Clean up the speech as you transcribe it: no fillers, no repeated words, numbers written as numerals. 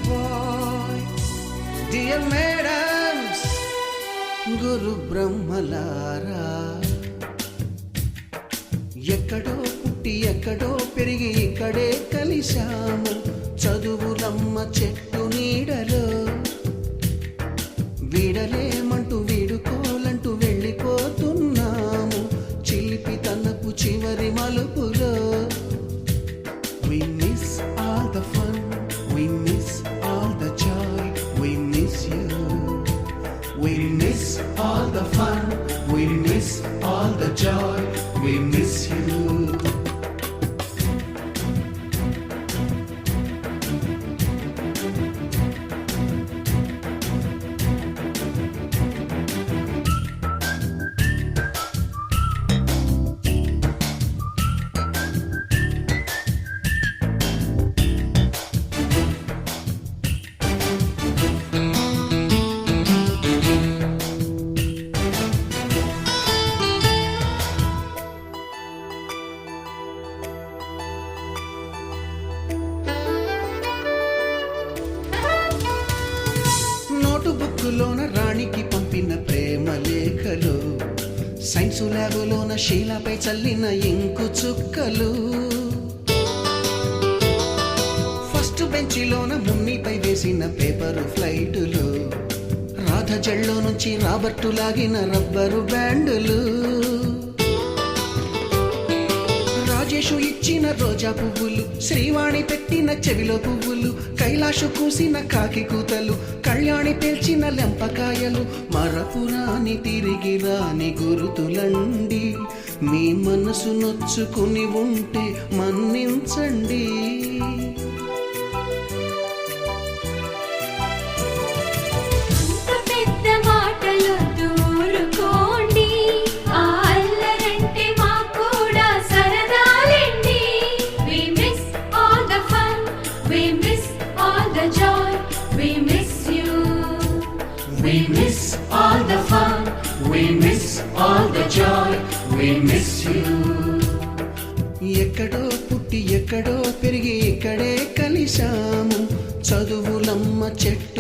boy, dear madams, గురు బ్రహ్మలారా, ఎక్కడో పుట్టి ఎక్కడో పెరిగి ఇక్కడే కలిశాము చదువులమ్మ చెట్టు నీడలో. వీడలేమంటూ వీడుకోలంటూ వెళ్ళిపోతున్నాము చిలిపి తనపు చివరి మలుపులో. We miss all the fun, we miss all the joy, we miss you. We miss all the fun, we miss all the joy, we miss you. బుక్కులోన రాణికి పంపిన ప్రేమ లేఖలు, సైన్సు ల్యాబులోన శీలపై చల్లిన ఇంకు చుక్కలు, ఫస్ట్ బెంచిలోన మున్నిపై వేసిన పేపరు ఫ్లైటులు, రాధ జల్లో నుంచి రాబర్టు లాగిన rubber బ్యాండులు, Rajesh ఇచ్చిన రోజా పువ్వులు, శ్రీవాణి పెట్టిన చెవిలో పువ్వులు, కైలాషు కూసిన కాకి కూతలు, కళ్యాణి పేల్చిన లెంపకాయలు, మరపురాని తిరిగి రాని గురుతులండి. మీ మనసు నొచ్చుకుని ఉంటే మన్నించండి. We miss all the fun, we miss all the joy, we miss you. ఎక్కడో పుట్టి ఎక్కడో పెరిగి ఇక్కడే కలిశాము చదువులమ్మ చెట్టు